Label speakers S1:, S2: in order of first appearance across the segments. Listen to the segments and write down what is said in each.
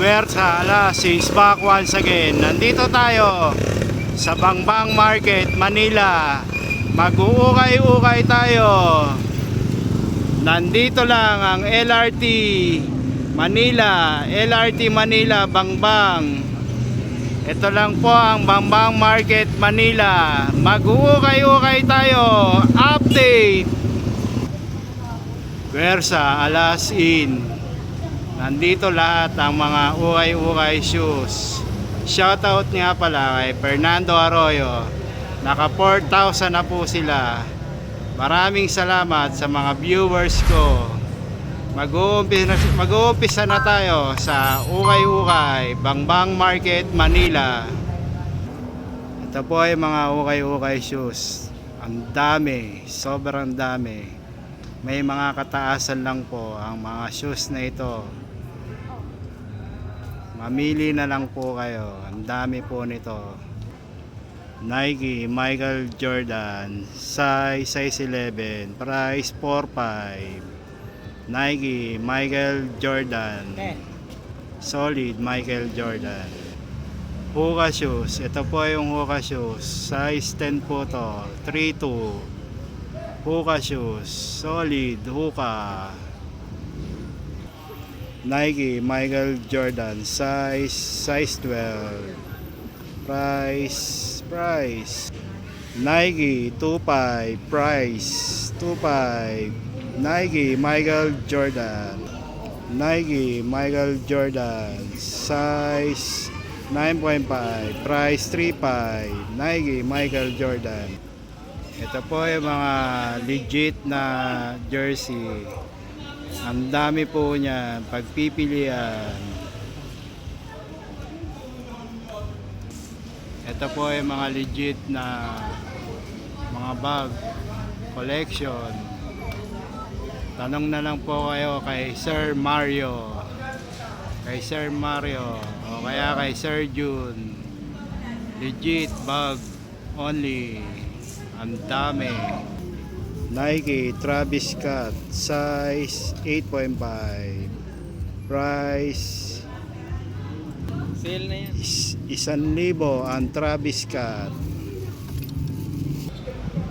S1: Versa Alas is back once again. Nandito tayo sa Bangbang Market, Manila. Mag-uukay-ukay tayo. Nandito lang ang LRT Manila Bangbang. Ito lang po ang Bangbang Market, Manila. Mag-uukay-ukay tayo. Update. Versa Alas in. Nandito lahat ang mga ukay-ukay shoes. Shoutout nga pala kay Fernando Arroyo. Naka 4,000 na po sila. Maraming salamat sa mga viewers ko. Mag-uumpisa na tayo sa ukay-ukay Bangbang Market, Manila. Ito po ay mga ukay-ukay shoes. Ang dami, sobrang dami. May mga kataasan lang po ang mga shoes na ito. Mamili na lang po kayo. Ang dami po nito. Nike Michael Jordan size 11, price 4.5. Nike Michael Jordan solid Michael Jordan. Hoka shoes. Ito po yung Hoka shoes. Size 10 po to. 3.2. Hoka shoes. Solid Hoka. Nike Michael Jordan size 12. Price Nike 2.5, price 2.5. Nike Michael Jordan size 9.5, price 3.5. Nike Michael Jordan. Ito po yung mga legit na jersey. Ang dami po niya, pagpipilian. Ito po ay mga legit na mga bag collection. Tanong na lang po kayo kay Sir Mario. O kaya kay Sir June. Legit bag only. Ang dami. Nike Travis Scott size 8.5, price
S2: sale na yan.
S1: 1,000 ang Travis Scott.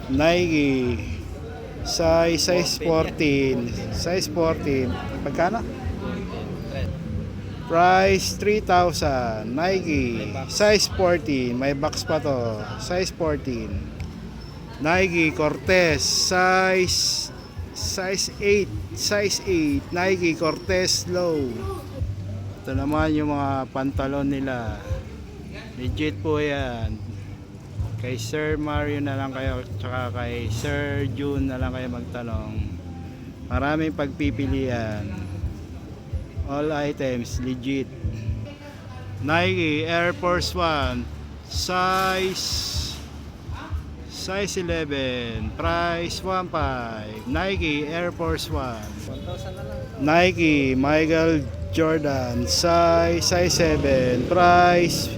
S1: Nike size 14 pagkano? Price 3,000. Nike size 14, may box pa to. Size 14. Nike Cortez size 8 Nike Cortez low. Ito naman yung mga pantalon nila, legit po yan. Kay Sir Mario na lang kayo, tsaka kay Sir June na lang kayo magtanong. Maraming pagpipilian, all items legit. Nike Air Force 1 size 11, price 1.5. Nike Air Force 1.
S2: 1,000 na lang.
S1: Nike Michael Jordan size 7, price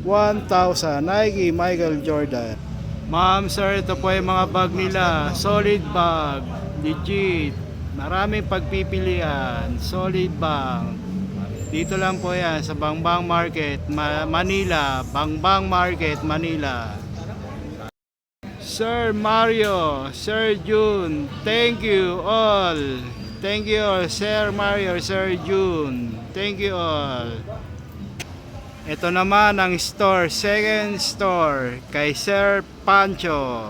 S1: 1,000. Nike Michael Jordan. Ma'am, sir, ito po yung mga bag nila. Solid bag, legit. Maraming pagpipilian, solid bag. Dito lang po yan sa Bangbang Market, Manila. Bangbang Market, Manila. Sir Mario, Sir June, thank you all. Thank you all, Sir Mario, Sir June. Thank you all. Ito naman ang store, second store kay Sir Pancho.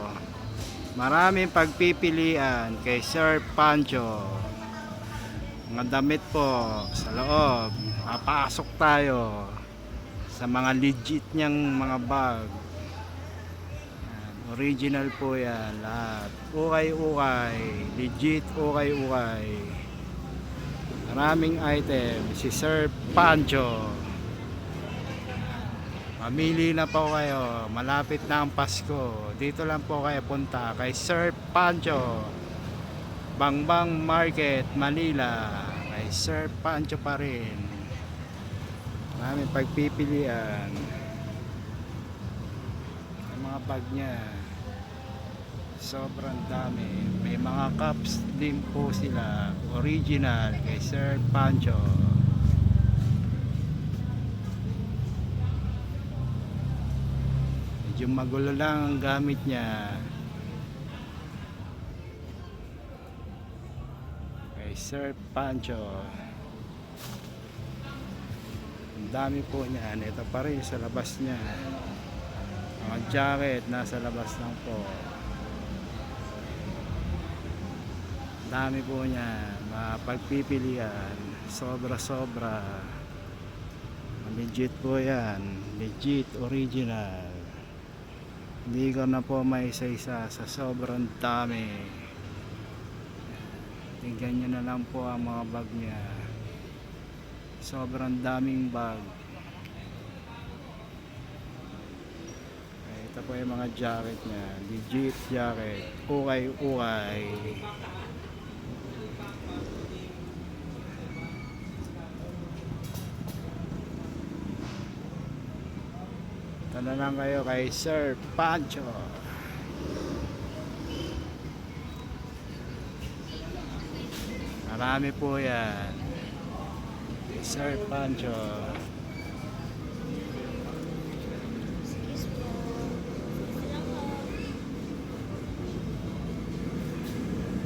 S1: Maraming pagpipilian kay Sir Pancho. Mga damit po sa loob. Papasok tayo sa mga legit niyang mga bag. Original po yan lahat. Ukay-ukay, legit ukay-ukay. Maraming item. Si Sir Pancho. Mamili na po kayo. Malapit na ang Pasko. Dito lang po kayo punta kay Sir Pancho. Bangbang Market, Manila. Kay Sir Pancho pa rin. Maraming pagpipilian. mga bag niya. Sobrang dami. May mga cups din po sila. Original kay Sir Pancho. Medyo magulo lang ang gamit niya. Kay Sir Pancho. Ang dami po niyan. Ito pa rin sa labas niya. Mga jacket nasa labas lang po. Dami po niya, mapagpipilian, sobra legit po yan, legit, original. Hindi ko na po may isa-isa sa sobrang dami. Tingnan nyo na lang po ang mga bag niya, sobrang daming bag. Ito po yung mga jacket niya, legit jacket, ukay. Ito na lang kayo kay Sir Pancho. Marami po yan. Sir Pancho.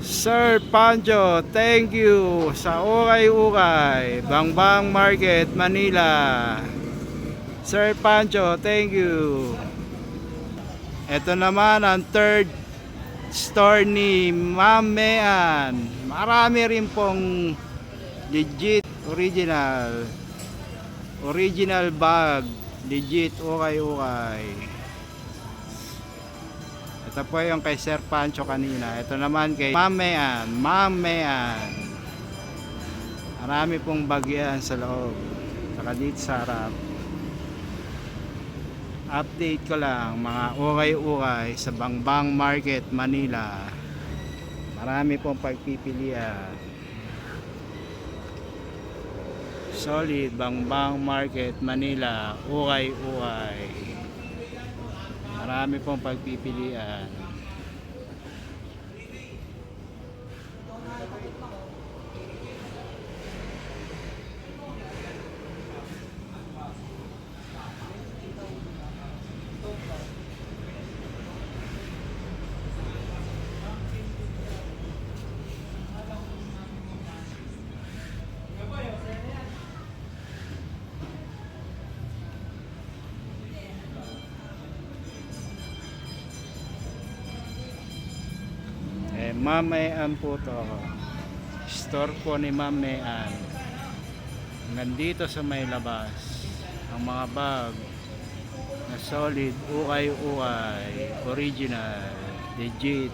S1: Sir Pancho, thank you sa ukay-ukay, Bangbang Market, Manila. Sir Pancho, thank you. Ito naman ang third store ni Ma'am Mean. Marami rin pong legit, original bag, legit, ukay-ukay. Ito po yung kay Sir Pancho kanina. Ito naman kay Ma'am Mean. Marami pong bagyan sa loob. Saka dito sa harap. Update ko lang mga ukay-ukay sa Bangbang Market, Manila. Marami pong pagpipilian. Solid Bangbang Market, Manila. Ukay-ukay. Marami pong pagpipilian. Ma'am Mean po to. Store po ni Ma'am Mean. Nandito sa may labas ang mga bag na solid, ukay-ukay, original, legit.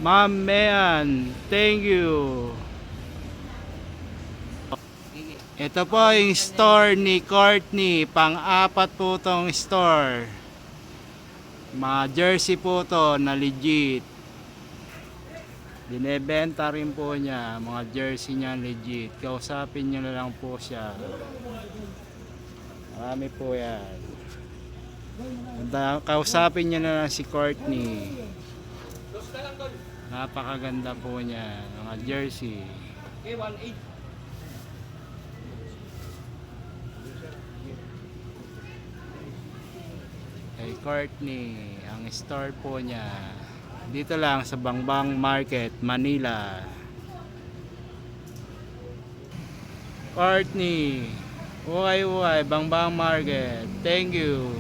S1: Ma'am Mean, thank you. Ito po yung store ni Courtney, pang-apat po tong store. Mga jersey po to na legit. Binebenta rin po niya, mga jersey niya legit. Kausapin niyo na lang po siya. Marami po yan. Kausapin niyo na lang si Courtney. Napakaganda po niya, mga jersey. Kay Courtney, ang store po niya dito lang sa Bangbang Market, Manila. Courtney, ukay-ukay, Bangbang Market, thank you.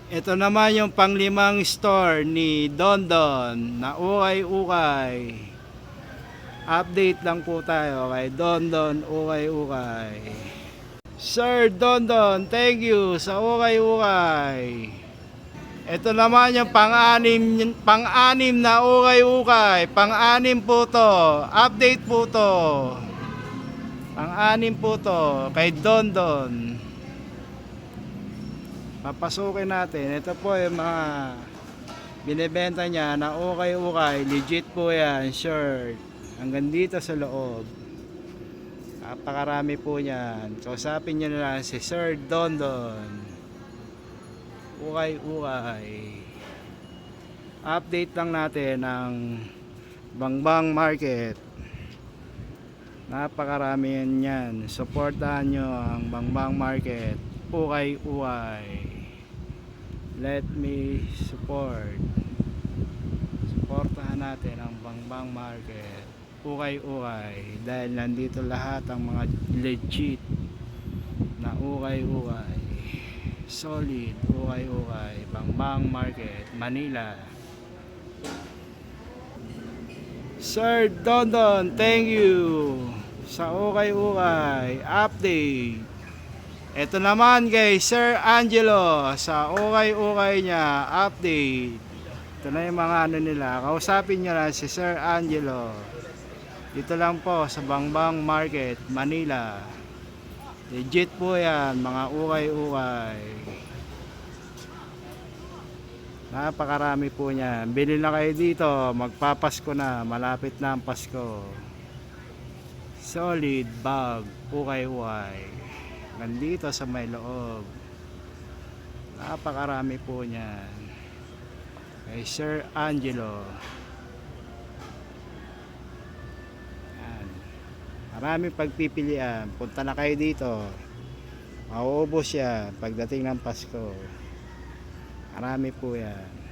S1: Ito naman yung panglimang store ni Dondon na ukay-ukay. Update lang po tayo kay Dondon ukay-ukay. Sir Dondon, thank you sa ukay-ukay. Ito naman yung pang-anim na ukay-ukay. Pang-anim po to. Update po to. Pang-anim po to kay Dondon. Papasukin natin. Ito po yung mga binibenta niya na ukay-ukay. Legit po yan, shirt. Hanggang dito sa loob. Napakarami po niyan. Kausapin niyo na lang si Sir Dondon. Ukay-ukay. Update lang natin ng Bangbang Market. Napakarami yan. Supportahan nyo ang Bangbang Market. Ukay-ukay. Let me support. Supportahan natin ang Bangbang Market. Ukay-ukay. Dahil nandito lahat ang mga legit na ukay-ukay. Solid ukay-ukay. Bangbang Market, Manila. Sir Dondon, thank you sa ukay-ukay update. Ito naman kay Sir Angelo sa ukay-ukay niya update. Ito na yung mga ano nila. Kausapin nyo na si Sir Angelo. Dito lang po sa Bangbang Market, Manila. Legit po yan, mga ukay-ukay. Napakarami po niyan. Bili na kayo dito, magpapasko na, malapit na ang Pasko. Solid bag, ukay-ukay. Nandito sa may loob. Napakarami po niyan. Kay Sir Angelo. Yan. Maraming pagpipilian. Punta na kayo dito. Mauubos yan pagdating ng Pasko. Marami po yan.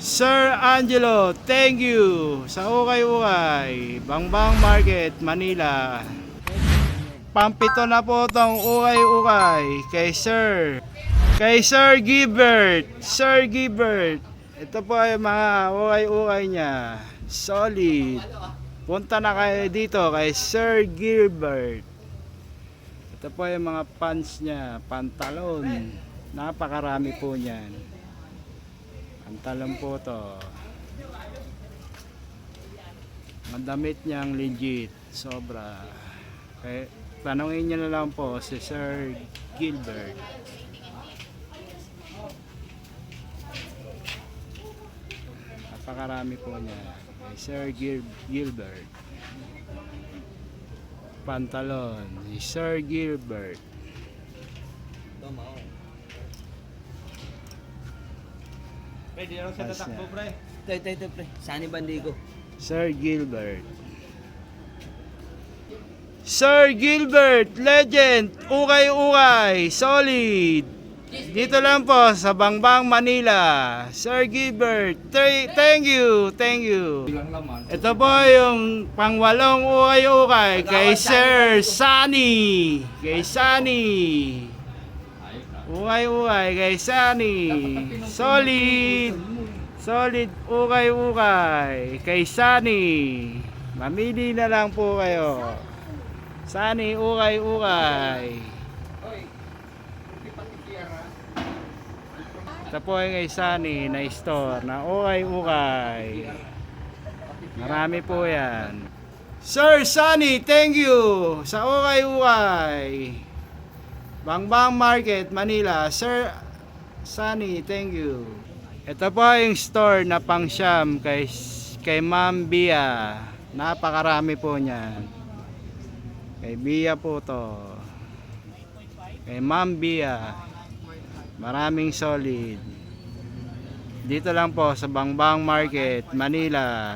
S1: Sir Angelo, thank you sa ukay-ukay. Bangbang Market, Manila. Pampito na po tong ukay-ukay kay Sir. Kay Sir Gilbert. Sir Gilbert. Ito po ay mga ukay-ukay niya. Solid. Punta na kayo dito kay Sir Gilbert. Ito po yung mga pants niya, pantalon. Napakarami po niyan. Pantalon po to. Madamit niyang legit, sobra. Kaya tanongin niyo na lang po si Sir Gilbert. Napakarami po niya. Sir Gilbert. Pantalon ni Sir Gilbert.
S2: Pwede lang sa tatakbo, pre. Ito, pre. Sani Bandigo.
S1: Sir Gilbert. Sir Gilbert, legend, ukay-ukay, solid. Dito lang po sa Bangbang, Manila. Sir Gilbert, thank you, thank you. Ito po yung pangwalong ukay-ukay kay Sir Sunny. Kay Sunny. Ukay-ukay kay Sunny. Solid. Solid ukay-ukay kay Sunny. Mamili na lang po kayo. Sunny ukay-ukay. Ito po yung kay Sunny na store na ukay-ukay. Marami po yan. Sir Sunny, thank you sa ukay-ukay. Bangbang Market, Manila. Sir Sunny, thank you. Ito po yung store na pang-siyam kay Ma'am Bia. Napakarami po niyan. Kay Bia po to. Kay Ma'am Bia. Maraming solid. Dito lang po sa Bangbang Market, Manila.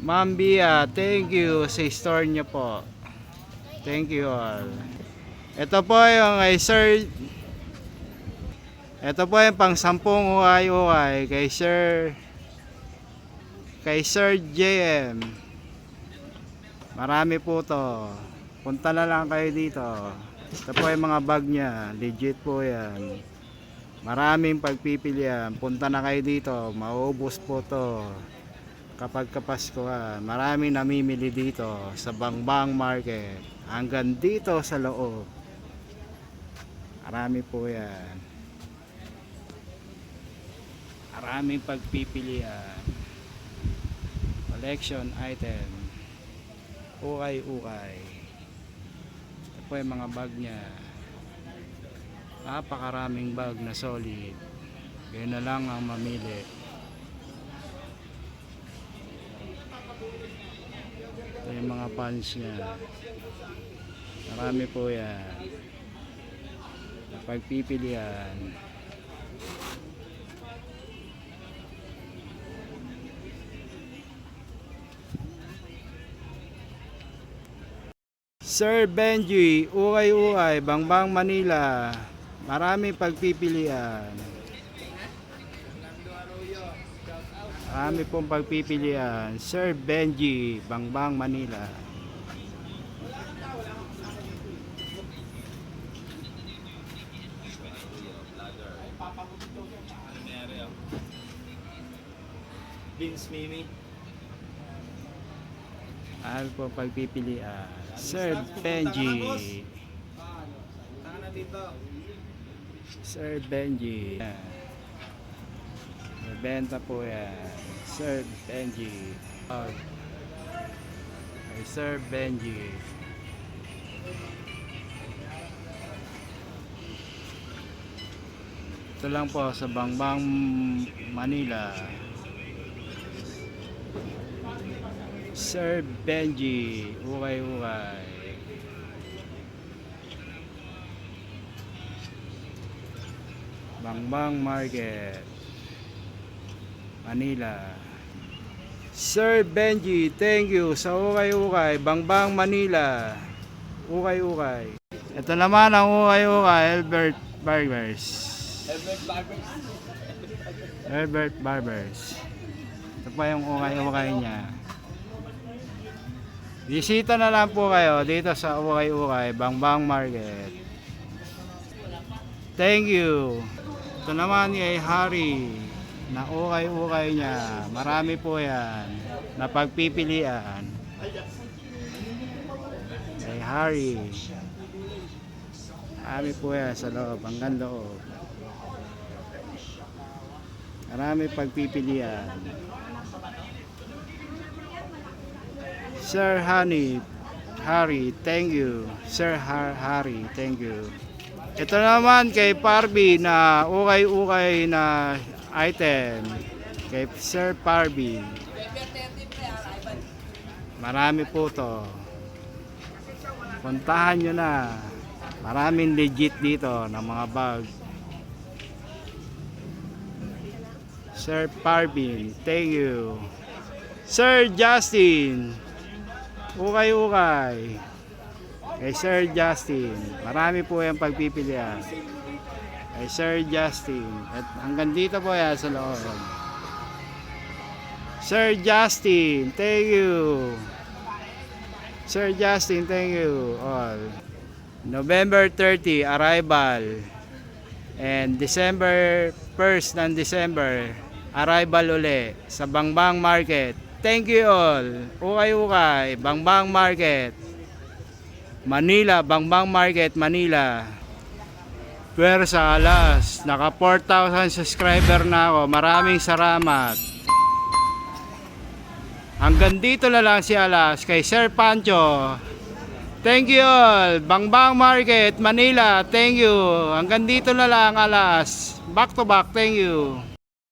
S1: Ma'am Bia, thank you sa store nyo po. Thank you all. Ito po yung kay Sir. Ito po yung pang 10 ukay-ukay kay Sir JM. Marami po to. Punta na lang kayo dito. Ito po yung mga bag niya. Legit po yan. Maraming pagpipilian. Punta na kayo dito. Mauubos po to. Kapag kapaskuhan. Maraming namimili dito sa Bangbang Market. Hanggang dito sa loob. Marami po yan. Maraming pagpipilian. collection item. Ukay-ukay. Ito po yung mga bag niya. Napakaraming bag na solid. Kayo na lang ang mamili. Ito yung mga pants niya. Marami po yan. Pagpipilian. Sir Benji, ukay-ukay, Bangbang Manila. Marami pagpipilian. Marami pong pagpipilian. Sir Benji, Bangbang Manila.
S2: Vince Mimi.
S1: Marami pong pagpipilian. Sir Benji. Sir Benji. May benta po yan. Sir Benji. Ay Sir Benji. Ito lang po sa Bangbang Manila. Sir Benji, ukay-ukay. Bangbang Market, Manila. Sir Benji, thank you sa ukay-ukay. Bangbang Manila, ukay-ukay. Ito naman ang ukay-ukay, Albert Barbers. Albert Barbers. Ito pa yung ukay-ukay niya. Bisita na lang po kayo dito sa Ukay-ukay, Bangbang Market. Thank you. Ito naman ay Harry na ukay-ukay niya. Marami po yan na pagpipilian. Ay Harry. Marami po yan sa loob, hanggang loob. Marami pagpipilian. Sir Harry, thank you. Sir Harry, thank you. Ito naman kay Parby na ukay-ukay na item. Kay Sir Parby. Marami po to. Puntahan nyo na. Maraming legit dito ng mga bag. Sir Parby, thank you. Sir Justin, ukay-ukay. Kay Sir Justin. Marami po yung pagpipilian. Kay Sir Justin. At hanggang dito po yan sa loob. Sir Justin, thank you. Sir Justin, thank you all. November 30, arrival. And December 1st ng December, arrival uli sa Bangbang Market. Thank you all. Ukay-ukay, Bangbang Market, Manila, Bangbang Market, Manila. Pwersa Alas, naka 4,000 subscriber na ako. Maraming salamat. Hanggang dito na lang si Alas kay Sir Pancho. Thank you all. Bangbang Market, Manila. Thank you. Hanggang dito na lang Alas. Back to back. Thank you.